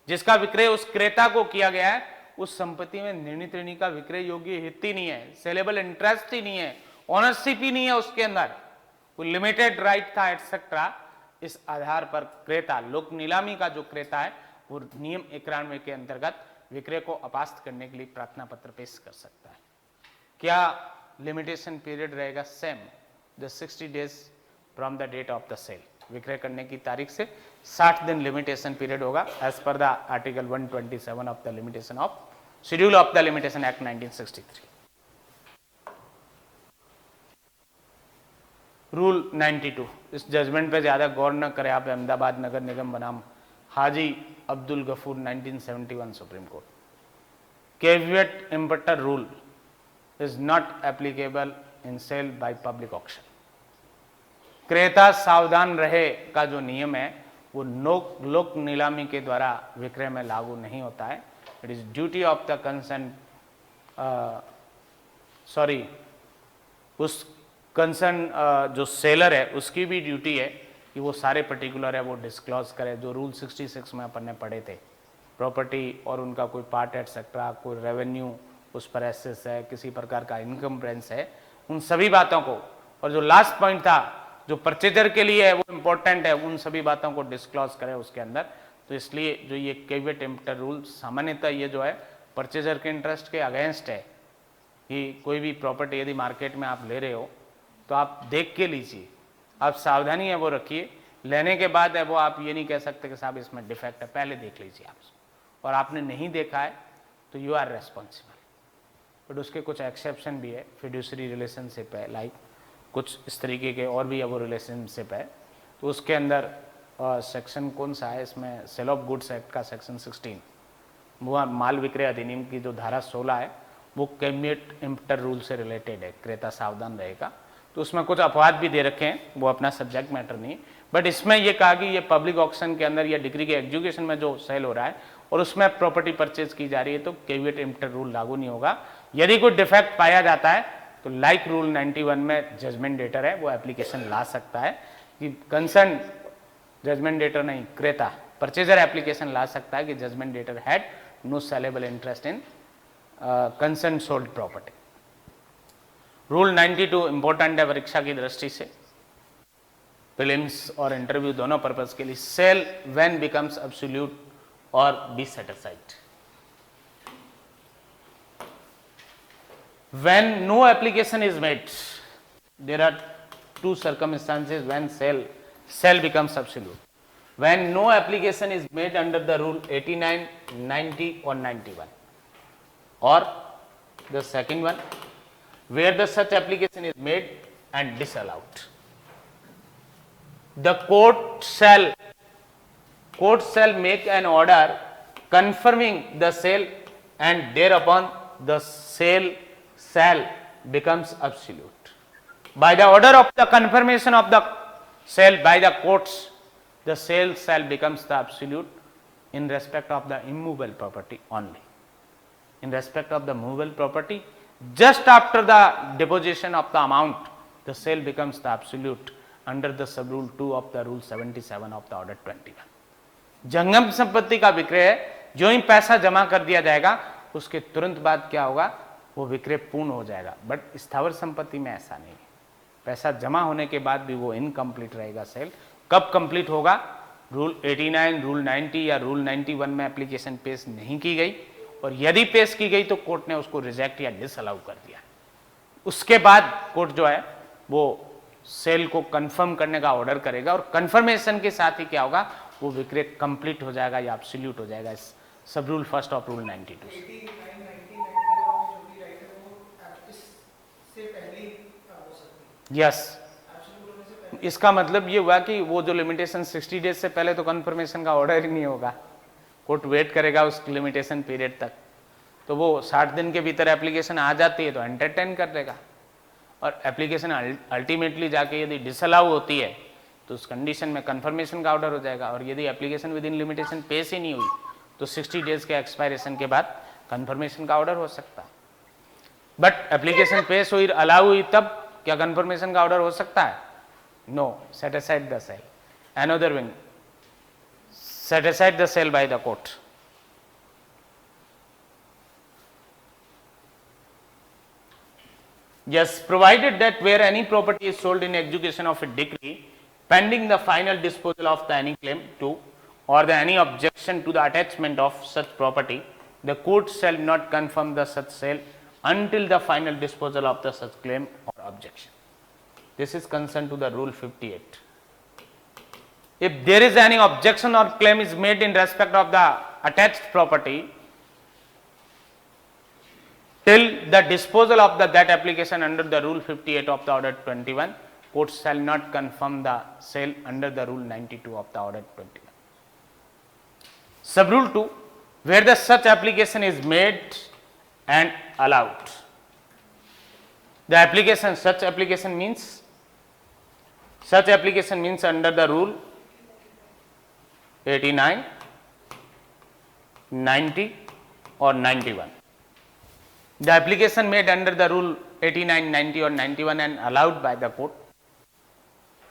जिसका विक्रय उस क्रेता को किया गया है, उस संपत्ति में निर्णीत ऋणी का विक्रय योग्य हित ही नहीं है, सेलेबल इंटरेस्ट ही नहीं है, ओनरशिप ही नहीं है उसके अंदर, कोई लिमिटेड राइट था एटसेट्रा। इस आधार पर क्रेता, लोक नीलामी का जो क्रेता है, वो नियम 91 के अंतर्गत विक्रय को अपास्त करने के लिए प्रार्थना पत्र पेश कर सकता है। क्या लिमिटेशन पीरियड रहेगा? Same, the 60 days from the date of the sale. विक्रय करने की तारीख से 60 दिन लिमिटेशन पीरियड होगा as per the article 127 of the limitation of schedule of the limitation act 1963। Rule 92, इस जजमेंट पे ज्यादा गौर न करें आप। अहमदाबाद नगर निगम बनाम Haji Abdul Gafoor 1971 supreme court. Caveat emptor rule is not applicable in sale by public auction. क्रेता सावधान रहे का जो नियम है वो लोक नीलामी के द्वारा विक्रय में लागू नहीं होता है। It is duty of the concern उस कंसर्न जो सेलर है उसकी भी ड्यूटी है कि वो सारे पर्टिकुलर है वो डिस्क्लोज करे, जो रूल 66 में अपन ने पढ़े थे। प्रॉपर्टी और उनका कोई पार्ट एटसेट्रा, कोई रेवेन्यू उस पर एसेस है, किसी प्रकार का इनकम ब्रेंस है, उन सभी बातों को, और जो लास्ट पॉइंट था जो परचेजर के लिए है वो इम्पोर्टेंट है, उन सभी बातों को डिस्क्लोज करे उसके अंदर। तो इसलिए जो ये कैविएट इम्पटर रूल सामान्यतः ये जो है परचेजर के इंटरेस्ट के अगेंस्ट है कि कोई भी प्रॉपर्टी यदि मार्केट में आप ले रहे हो तो आप देख के लीजिए, आप सावधानी है वो रखिए। लेने के बाद है वो आप ये नहीं कह सकते कि साहब इसमें डिफेक्ट है, पहले देख लीजिए आप, और आपने नहीं देखा है तो यू आर रेस्पॉन्सिबल। बट उसके कुछ एक्सेप्शन भी है, फिड्यूसरी रिलेशनशिप है, लाइक कुछ इस तरीके के और भी है वो रिलेशनशिप है। तो उसके अंदर सेक्शन कौन सा है इसमें, सेल ऑफ गुड्स एक्ट का सेक्शन 16, वो माल विक्रय अधिनियम की जो धारा 16 है वो कैविएट इम्पटर रूल से रिलेटेड है, क्रेता सावधान रहेगा। तो उसमें कुछ अपवाद भी दे रखे हैं, वो अपना सब्जेक्ट मैटर नहीं है। बट इसमें ये कहा कि ये पब्लिक ऑक्शन के अंदर या डिग्री के एग्जीक्यूशन में जो सेल हो रहा है और उसमें प्रॉपर्टी परचेज की जा रही है तो कैविएट इम्पटर रूल लागू नहीं होगा। यदि कोई डिफेक्ट पाया जाता है तो लाइक रूल 91 में जजमेंट डेटर है वो एप्लीकेशन ला सकता है कि कंसर्न, जजमेंट डेटर नहीं क्रेता, परचेजर एप्लीकेशन ला सकता है कि judgment debtor had no saleable interest in concern sold property. Rule 92 important है परीक्षा की दृष्टि से, प्रीलिम्स और इंटरव्यू दोनों पर्पस के लिए। सेल व्हेन बिकम्स एब्सोल्यूट और be set aside. When no application is made, there are two circumstances when cell becomes absolute. When no application is made under the rule 89, 90 or 91, or the second one where the such application is made and disallowed. The court shall make an order confirming the sale and thereupon the sale shall becomes absolute. By the order of the confirmation of the sale by the courts, the sale shall becomes the absolute in respect of the immovable property only. In respect of the movable property, just after the deposition of the amount, the sale becomes the absolute under the sub rule 2 of the rule 77 of the order 21. जंगम संपत्ति का विक्रय है, जो ही पैसा जमा कर दिया जाएगा उसके तुरंत बाद क्या होगा, वो विक्रय पूर्ण हो जाएगा। बट स्थावर संपत्ति में ऐसा नहीं है, पैसा जमा होने के बाद भी वो इनकम्प्लीट रहेगा सेल। कब कंप्लीट होगा? रूल 89, रूल 90 या रूल 91 में एप्लीकेशन पेश नहीं की गई, और यदि पेश की गई तो कोर्ट ने उसको रिजेक्ट या डिसअलाउ कर दिया। उसके बाद कोर्ट जो है वो सेल को कंफर्म करने का ऑर्डर करेगा, और कंफर्मेशन के साथ ही क्या होगा, वो विक्रय कंप्लीट हो जाएगा या एब्सोल्यूट हो जाएगा। इस सब rule first of rule 92 yes इसका मतलब ये हुआ कि वो जो लिमिटेशन 60 डेज से पहले तो कंफर्मेशन का ऑर्डर ही नहीं होगा, कोर्ट वेट करेगा उस लिमिटेशन पीरियड तक। तो वो 60 दिन के भीतर एप्लीकेशन आ जाती है तो एंटरटेन कर लेगा, और एप्लीकेशन अल्टीमेटली जाके यदि डिसअलाउ होती है तो उस कंडीशन में कंफर्मेशन का ऑर्डर हो जाएगा। और यदि एप्लीकेशन विद इन लिमिटेशन पेश ही नहीं हुई तो 60 डेज के एक्सपायरेशन के बाद कंफर्मेशन का ऑर्डर हो सकता। बट एप्लीकेशन पेश हुई, अलाउ हुई, तब क्या कंफर्मेशन का ऑर्डर हो सकता है? No, set aside the sale. Another wing, set aside the sale by the court. Yes, provided that where any property is sold in execution of a decree pending the final disposal of the any claim to or the any objection to the attachment of such property, the court shall not confirm the such sale until the final disposal of the such claim or objection. This is concerned to the rule 58. If there is any objection or claim is made in respect of the attached property till the disposal of that application under the rule 58 of the order 21, court shall not confirm the sale under the rule 92 of the order 21. Subrule 2, where the such application is made and allowed. The application, such application means under the rule 89, 90 or 91. The application made under the rule 89, 90 or 91 and allowed by the court,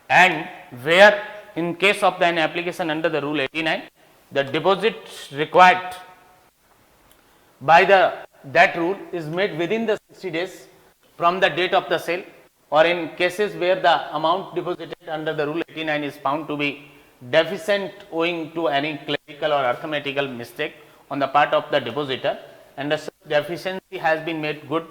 and where in case of an application under the rule 89, the deposit required by that rule is made within the 60 days from the date of the sale, or in cases where the amount deposited under the rule 89 is found to be deficient owing to any clerical or arithmetical mistake on the part of the depositor, and the deficiency has been made good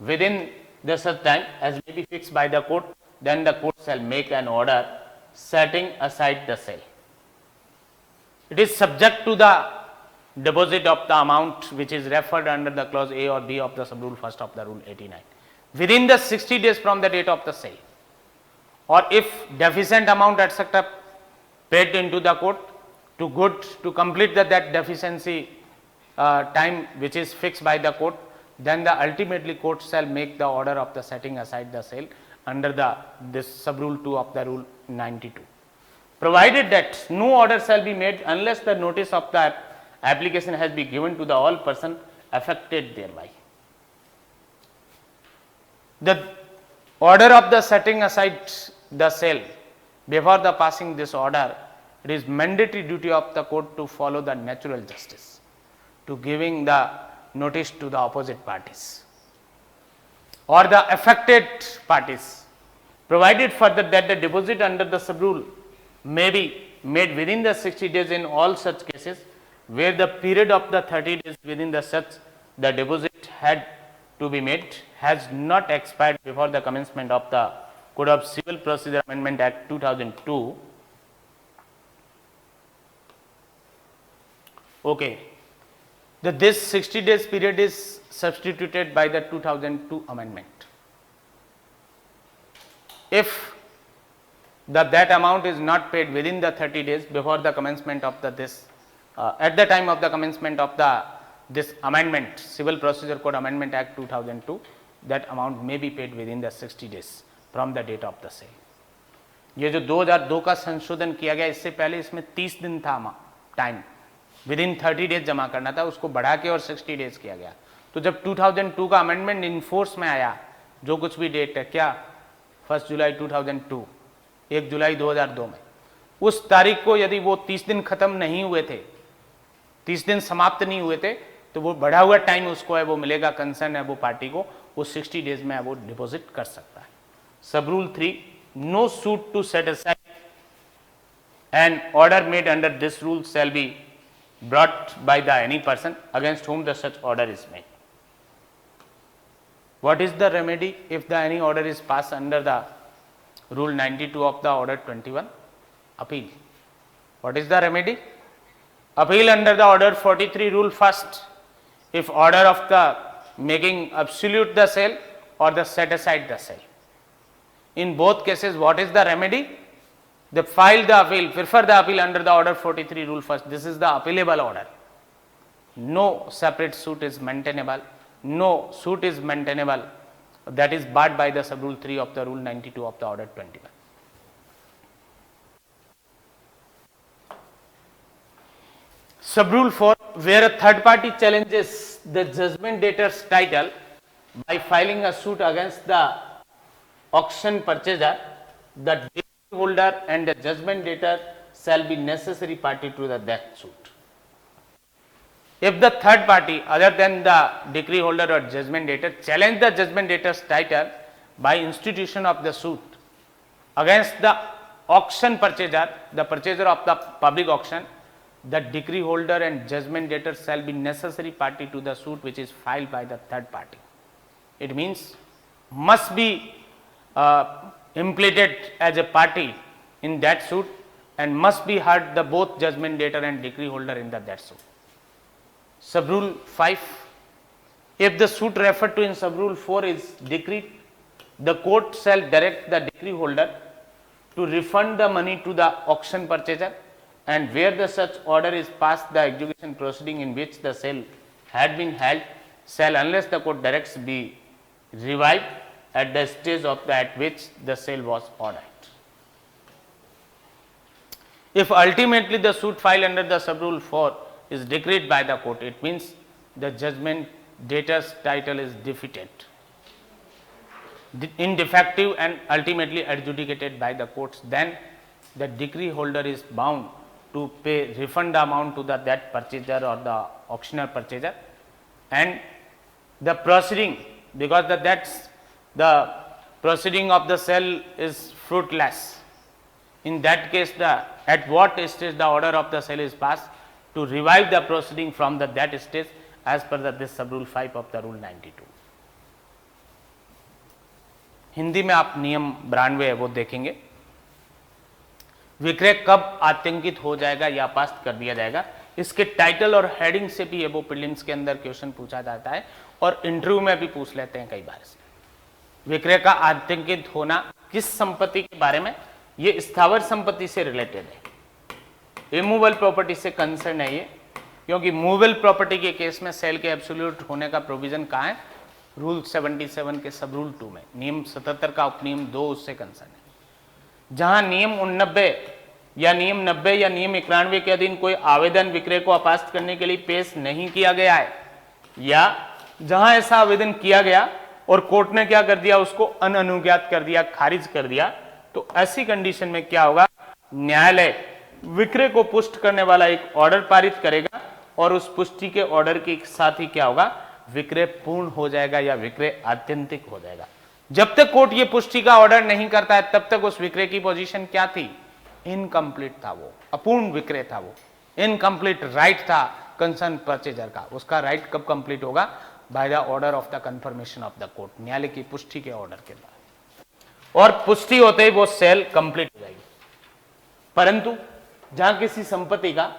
within the such time as may be fixed by the court, then the court shall make an order setting aside the sale. It is subject to the deposit of the amount which is referred under the clause A or B of the subrule first of the rule 89 within the 60 days from the date of the sale, or if deficient amount etc. paid into the court to complete that deficiency time which is fixed by the court, then the ultimately court shall make the order of the setting aside the sale under this subrule 2 of the rule 92, provided that no order shall be made unless the notice of the application has been given to the all person affected thereby. The order of the setting aside the sale, before the passing this order, it is mandatory duty of the court to follow the natural justice, to giving the notice to the opposite parties or the affected parties, provided further that the deposit under the subrule may be made within the 60 days in all such cases where the period of the 30 days within the such the deposit had to be made has not expired before the commencement of the Code of Civil Procedure Amendment Act 2002. Okay. This 60 days period is substituted by the 2002 amendment. If that amount is not paid within the 30 days before the commencement of at the time of the commencement of this amendment, Civil Procedure Code Amendment Act 2002, that amount may be paid within the 60 days from the date of the sale. ये जो 2002 का संशोधन किया गया, इससे पहले इसमें 30 दिन था टाइम, विदिन 30 डेज जमा करना था, उसको बढ़ा के और 60 डेज किया गया. तो जब 2002 का अमेंडमेंट इनफोर्स में आया, जो कुछ भी डेट है, क्या 1 जुलाई 2002, 1 जुलाई 2002 में, उस तारीख को यदि वो 30 दिन खत्म नहीं हुए थे, 30 दिन समाप्त नहीं हुए थे, तो वो बढ़ा हुआ टाइम उसको है वो मिलेगा, कंसर्न है वो पार्टी को, वो 60 डेज में वो डिपॉजिट कर सकता है. Sub rule 3, no suit to set aside an order made under this rule shall be brought by the any person against whom the such order is made. What is the remedy if the any order is passed under the rule 92 of the order 21? Appeal. What is the remedy? Appeal under the order 43 rule first, if order of the making absolute the sale or the set aside the sale. In both cases, what is the remedy? They file the appeal, prefer the appeal under the order 43 rule first. This is the appealable order. No separate suit is maintainable. No suit is maintainable. That is barred by the sub rule 3 of the rule 92 of the order 21. Sub rule 4, where a third party challenges the judgment debtor's title by filing a suit against the auction purchaser, the holder and the judgment debtor shall be necessary party to the that suit. If the third party other than the decree holder or judgment debtor challenge the judgment debtor's title by institution of the suit against the auction purchaser, the purchaser of the public auction, the decree holder and judgment debtor shall be necessary party to the suit which is filed by the third party. It means must be implicated as a party in that suit and must be heard the both judgment debtor and decree holder in the that suit. Sub-rule 5, if the suit referred to in sub-rule 4 is decreed, the court shall direct the decree holder to refund the money to the auction purchaser, and where the such order is passed, the execution proceeding in which the sale had been held shall, unless the court directs, be revived at the stage of the at which the sale was ordered. If ultimately the suit filed under the sub-rule 4 is decreed by the court, it means the judgment debtor's title is defeated, indefective and ultimately adjudicated by the courts, then the decree holder is bound to pay refund amount to the that purchaser or the auctioneer purchaser, and the proceeding, because the proceeding of the sale is fruitless. In that case, at what stage the order of the sale is passed, to revive the proceeding from that stage as per this sub-rule 5 of the rule 92. Hindi में आप नियम 92 है वो देखेंगे। विक्रय कब आतंकित हो जाएगा या अपास्त कर दिया जाएगा, इसके टाइटल और हेडिंग से भी ये वो प्रीलिम्स के अंदर क्वेश्चन पूछा जाता है और इंटरव्यू में भी पूछ लेते हैं कई बार से। विक्रय का आतंकित होना किस संपत्ति के बारे में, ये स्थावर संपत्ति से रिलेटेड है, इमूवेबल प्रॉपर्टी से कंसर्न है ये, क्योंकि मूवेबल प्रॉपर्टी के केस में सेल के एब्सोल्यूट होने का प्रोविजन कहाँ है, रूल 77 के सब रूल 2 में, नियम 77 का उपनियम 2 उससे कंसर्न है। जहां नियम 89 या नियम 90 या नियम 91 के अधीन कोई आवेदन विक्रय को अपास्त करने के लिए पेश नहीं किया गया है, या जहां ऐसा आवेदन किया गया और कोर्ट ने क्या कर दिया, उसको अनअनुज्ञात कर दिया, खारिज कर दिया, तो ऐसी कंडीशन में क्या होगा, न्यायालय विक्रय को पुष्ट करने वाला एक ऑर्डर पारित करेगा और उस पुष्टि के ऑर्डर के साथ ही क्या होगा, विक्रय पूर्ण हो जाएगा या विक्रय आत्यंतिक हो जाएगा। जब तक कोर्ट ये पुष्टि का ऑर्डर नहीं करता है तब तक उस विक्रय की पोजीशन क्या थी, इनकम्प्लीट था, वो अपूर्ण विक्रय था, वो इनकम्प्लीट राइट था कंसर्न परचेजर का। उसका राइट कब कंप्लीट होगा, by the order of the confirmation of the court, न्यायालय की पुष्टि के ऑर्डर के बाद, और पुष्टि होते ही वो सेल कंप्लीट हो जाएगी। परंतु जहां किसी संपत्ति का,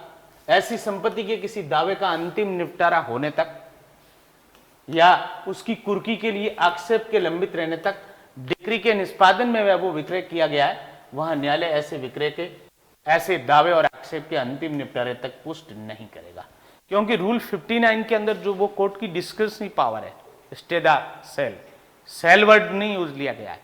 ऐसी संपत्ति के किसी दावे का अंतिम निपटारा होने तक या उसकी कुर्की के लिए आक्षेप के लंबित रहने तक डिक्री के निष्पादन में वह वो विक्रय किया गया है, वहां न्यायालय ऐसे विक्रय के, ऐसे दावे और आक्षेप के अंतिम निपटारे तक पुष्ट नहीं करेगा, क्योंकि रूल 59 के अंदर जो वो कोर्ट की डिस्क्रिशनरी पावर है, stay the sale, sale word नहीं यूज लिया गया है।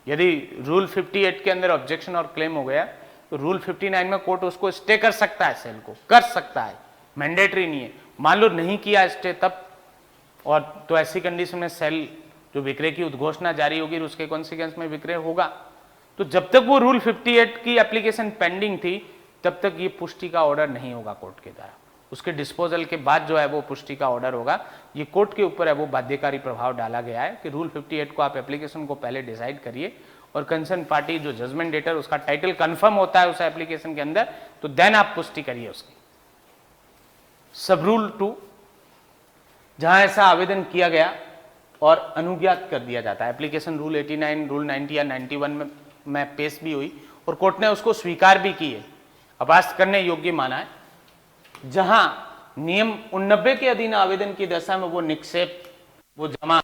यदि रूल 58 के अंदर ऑब्जेक्शन और क्लेम हो गया तो रूल 59 में कोर्ट उसको स्टे कर सकता है, सेल को कर सकता है, मैंडेटरी नहीं है। मान लो नहीं किया स्टे तब, और तो ऐसी कंडीशन में सेल जो विक्रय की उद्घोषणा जारी होगी उसके कॉन्सिक्वेंस में विक्रय होगा। तो जब तक वो रूल 58 की एप्लीकेशन पेंडिंग थी तब तक ये पुष्टि का ऑर्डर नहीं होगा कोर्ट के द्वारा। उसके डिस्पोजल के बाद जो है वो पुष्टि का ऑर्डर होगा। ये कोर्ट के ऊपर है वो बाध्यकारी प्रभाव डाला गया है कि रूल 58 को आप एप्लीकेशन को पहले डिसाइड करिए और कंसर्न पार्टी जो जजमेंट डेटर उसका टाइटल कंफर्म होता है उस एप्लीकेशन के अंदर, तो देन आप पुष्टि करिए उसकी। सब रूल 2, जहां ऐसा आवेदन किया गया और अनुज्ञात कर दिया जाता है, एप्लीकेशन रूल 89, रूल 90 या 91 में पेश भी हुई और कोर्ट ने उसको स्वीकार भी की है, अपास्त करने योग्य माना है। जहां नियम 89 के अधीन आवेदन की दशा में वो निक्षेप, वो जमा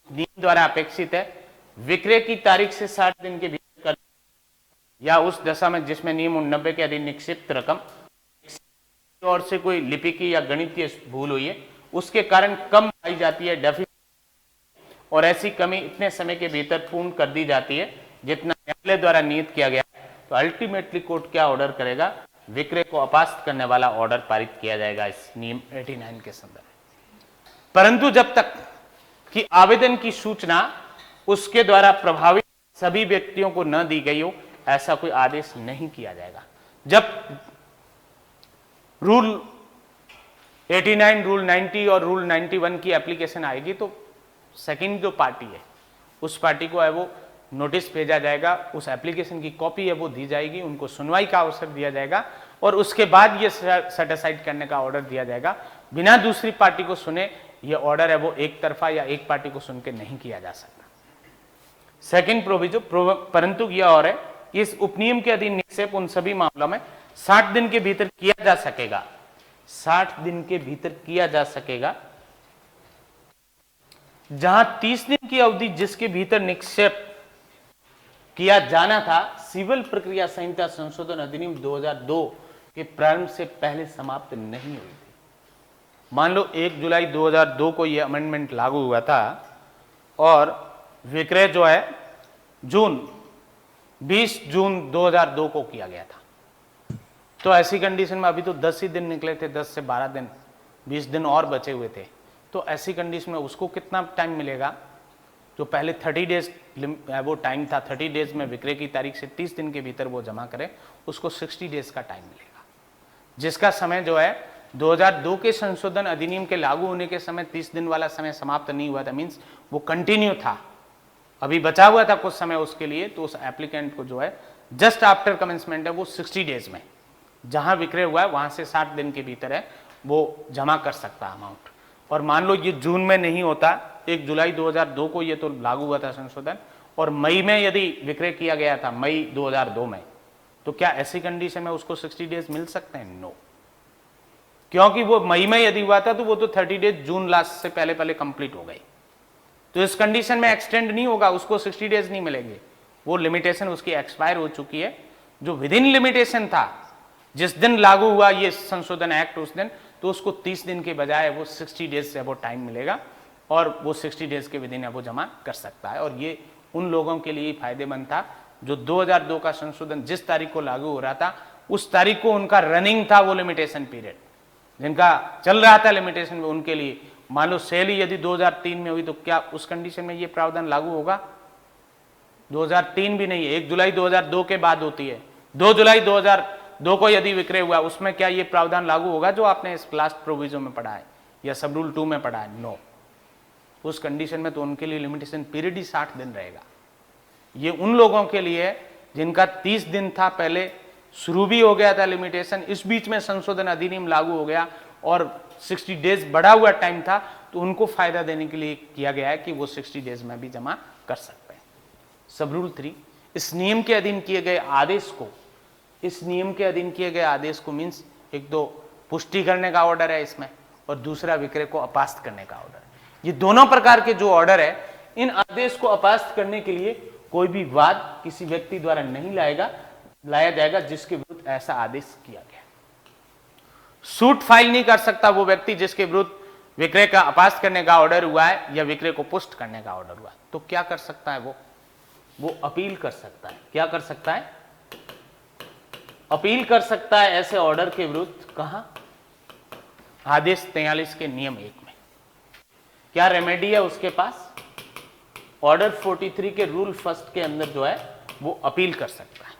नियम द्वारा अपेक्षित है, विक्रय की तारीख से 60 दिन के भीतर कर, या उस दशा में जिसमें नियम 89 के अधीन निक्षिप्त रकम और से कोई लिपिकी या गणितीय भूल हुई है उसके कारण कम पाई जाती है डेफिसिट, और ऐसी कमी इतने समय के भीतर पूर्ण कर दी जाती है जितना न्यायालय द्वारा नियत किया गया, तो अल्टीमेटली कोर्ट क्या ऑर्डर करेगा, विक्रय को अपास्त करने वाला ऑर्डर पारित किया जाएगा इस नियम 89 के संदर्भ। परंतु जब तक कि आवेदन की सूचना उसके द्वारा प्रभावित सभी व्यक्तियों को न दी गई हो, ऐसा कोई आदेश नहीं किया जाएगा। जब रूल 89, रूल 90 और रूल 91 की एप्लीकेशन आएगी तो सेकंड जो पार्टी है उस पार्टी को है वो नोटिस भेजा जाएगा, उस एप्लीकेशन की कॉपी है वो दी जाएगी, उनको सुनवाई का अवसर दिया जाएगा और उसके बाद ये सेट असाइड करने का ऑर्डर दिया जाएगा। बिना दूसरी पार्टी को सुने ये ऑर्डर है वो एक तरफा या एक पार्टी को सुन के नहीं किया जा सकता। सेकंड प्रोविजो, परंतु यह और है, इस उपनियम के अधीन निक्षेप उन सभी मामलों में 60 दिन के भीतर किया जा सकेगा, 60 दिन के भीतर किया जा सकेगा, जहां 30 दिन की अवधि जिसके भीतर निक्षेप किया जाना था सिविल प्रक्रिया संहिता संशोधन अधिनियम 2002 के प्रारंभ से पहले समाप्त नहीं हुई थी। मान लो 1 जुलाई 2002 को यह अमेंडमेंट लागू हुआ था और विक्रय जो है 20 जून 2002 को किया गया था, तो ऐसी कंडीशन में अभी तो 10 ही दिन निकले थे, 10 से 12 दिन, 20 दिन और बचे हुए थे, तो ऐसी कंडीशन में उसको कितना टाइम मिलेगा? जो पहले 30 डेज वो टाइम था, 30 डेज में विक्रय की तारीख से 30 दिन के भीतर वो जमा करे, उसको 60 डेज का टाइम मिलेगा, जिसका समय जो है 2002 के संशोधन अधिनियम के लागू होने के समय 30 दिन वाला समय समाप्त नहीं हुआ था, मीन्स वो कंटिन्यू था, अभी बचा हुआ था कुछ समय उसके लिए, तो उस एप्लीकेंट को जो है जस्ट आफ्टर कमेंसमेंट है वो 60 डेज में जहां विक्रय हुआ है वहां से 60 दिन के भीतर है वो जमा कर सकता है अमाउंट। और मान लो ये जून में नहीं होता, 1 जुलाई 2002 को ये तो लागू हुआ था संशोधन, और मई में यदि विक्रय किया गया था मई 2002 में, तो क्या ऐसी कंडीशन में उसको 60 डेज मिल सकते हैं? नो, क्योंकि वो मई में यदि हुआ था तो वो तो 30 डेज जून लास्ट से पहले पहले कंप्लीट हो गई, तो इस कंडीशन में एक्सटेंड नहीं होगा, उसको 60 डेज नहीं मिलेंगे, वो लिमिटेशन उसकी एक्सपायर हो चुकी है। जो विद इन लिमिटेशन था जिस दिन लागू हुआ ये संशोधन एक्ट उस दिन, तो उसको 30 दिन के बजाय वो 60 डेज से वो टाइम मिलेगा और वो 60 डेज के विद इन वो जमा कर सकता है। और ये उन लोगों के लिए फायदेमंद था जो 2002 का संशोधन जिस तारीख को लागू हो रहा था उस तारीख को उनका रनिंग था वो लिमिटेशन पीरियड, जिनका चल रहा था लिमिटेशन में, उनके लिए मान लो सेल ही यदि 2003 में हुई तो क्या उस कंडीशन में ये प्रावधान लागू होगा? 2003 भी नहीं है, 1 जुलाई 2002 के बाद होती है, 2 जुलाई 2002 को यदि विक्रय हुआ उसमें क्या ये प्रावधान लागू होगा जो आपने इस लास्ट प्रोविजन में पढ़ा है या सब रूल 2 में पढ़ा है? नो, उस कंडीशन में तो उनके लिए लिमिटेशन पीरियड ही 60 दिन रहेगा। ये उन लोगों के लिए जिनका 30 दिन था, पहले शुरू भी हो गया था लिमिटेशन, इस बीच में संशोधन अधिनियम लागू हो गया और 60 डेज बढ़ा हुआ टाइम था, तो उनको फायदा देने के लिए किया गया है कि वो 60 डेज में भी जमा कर सकते हैं। सब रूल 3, इस नियम के अधीन किए गए आदेश को, इस नियम के अधीन किए गए आदेश को मीन्स एक तो पुष्टि करने का ऑर्डर है इसमें और दूसरा विक्रय को अपास्त करने का ऑर्डर है। ये दोनों प्रकार के जो ऑर्डर है, इन आदेश को अपास्त करने के लिए कोई भी वाद किसी व्यक्ति द्वारा नहीं लाया जाएगा जिसके विरुद्ध ऐसा आदेश किया गया। सूट फाइल नहीं कर सकता वो व्यक्ति जिसके विरुद्ध विक्रय का अपास्त करने का ऑर्डर हुआ है या विक्रय को पुष्ट करने का ऑर्डर हुआ है। तो क्या कर सकता है वो अपील कर सकता है। क्या कर सकता है? अपील कर सकता है ऐसे ऑर्डर के विरुद्ध। कहां? आदेश 43 के नियम 1 में। क्या रेमेडी है उसके पास? ऑर्डर 43 के रूल 1 के अंदर जो है वो अपील कर सकता है,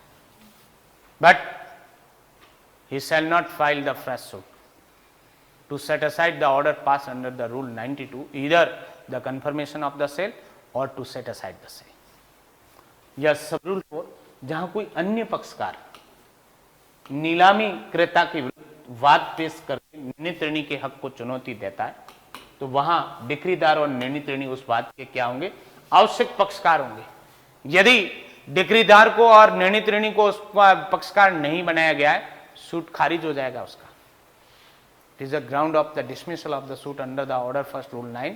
but he shall not file the fresh suit to set aside the order passed under the rule 92, either the confirmation of the sale or to set aside the sale. या सब रूल 4, जहां कोई अन्य पक्षकार नीलामी क्रेता के विरुद्ध वाद पेश करके निर्णीत ऋणी के हक को चुनौती देता है, तो वहां डिक्रीदार और निर्णीत ऋणी उस बात के क्या होंगे? आवश्यक पक्षकार होंगे। यदि डिक्रीदार को और निर्णीत ऋणी को उसका पक्षकार नहीं बनाया गया है, सूट खारिज हो जाएगा उसका। It is the ground of the dismissal of the suit under the order 1 rule 9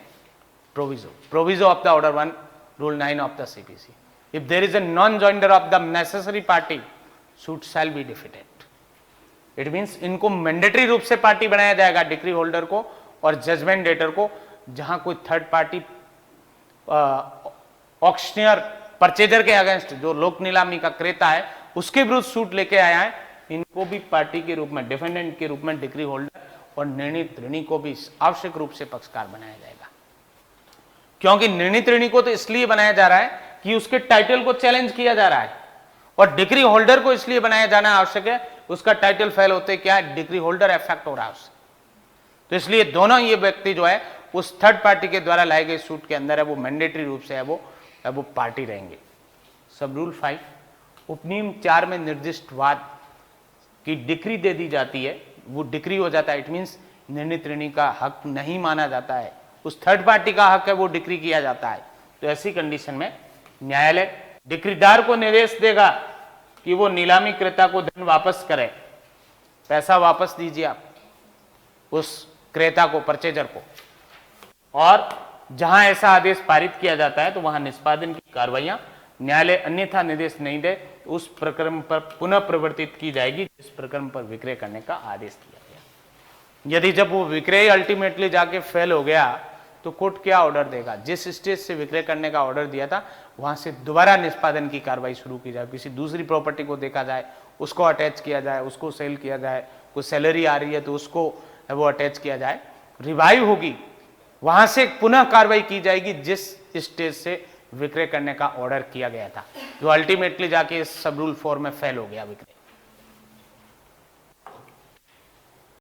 proviso of the order 1 rule 9 of the CPC. If there is a non joinder of the necessary party, suit shall be defeated. It means इनको mandatory रूप से party बनाया जाएगा, decree holder को और judgement debtor को। जहां कोई थर्ड पार्टी ऑक्शनियर परचेजर के अगेंस्ट, जो लोक नीलामी का क्रेता है, उसके विरुद्ध सूट लेके आया है, इनको भी पार्टी के रूप में, डिफेंडेंट के रूप में डिक्री होल्डर और निर्णीत ऋणी को भी आवश्यक रूप से पक्षकार बनाया जाएगा। क्योंकि निर्णीत ऋणी को तो इसलिए बनाया जा रहा है कि उसके टाइटल को चैलेंज किया जा रहा है, और डिक्री होल्डर को इसलिए बनाया जाना आवश्यक है, उसका टाइटल फेल होते क्या है, डिक्री होल्डर अफेक्ट हो रहा है उससे। तो इसलिए दोनों ये व्यक्ति जो है उस थर्ड पार्टी के द्वारा लाए गए सूट के अंदर है, वो मैंडेटरी रूप से है वो पार्टी रहेंगे। सब रूल 5, उपनियम 4 में निर्दिष्ट वाद की डिक्री दे दी जाती है, वो डिक्री हो जाता है, इट मीन्स निर्णीत ऋणी का हक नहीं माना जाता है, उस थर्ड पार्टी का हक है, वो डिक्री किया जाता है। तो ऐसी कंडीशन में न्यायालय डिक्रीदार को निर्देश देगा कि वो नीलामी क्रेता को धन वापस करे, पैसा वापस दीजिए आप उस क्रेता को, परचेजर को। और जहां ऐसा आदेश पारित किया जाता है तो वहां निष्पादन की कार्रवाइयां न्यायालय अन्यथा निर्देश नहीं दे तो उस प्रकरण पर पुनः प्रवर्तित की जाएगी जिस प्रकरण पर विक्रय करने का आदेश दिया गया। यदि जब वो विक्रय अल्टीमेटली जाके फेल हो गया तो कोर्ट क्या ऑर्डर देगा, जिस स्टेज से विक्रय करने का ऑर्डर दिया था वहां से दोबारा निष्पादन की कार्रवाई शुरू की जाए, किसी दूसरी प्रॉपर्टी को देखा जाए, उसको अटैच किया जाए, उसको सेल किया जाए, कोई सैलरी आ रही है तो उसको वो अटैच किया जाए, रिवाइव होगी, वहां से पुनः कार्रवाई की जाएगी जिस स्टेज से विक्रय करने का ऑर्डर किया गया था, जो अल्टीमेटली जाके इस सब रूल 4 में फेल हो गया विक्रय।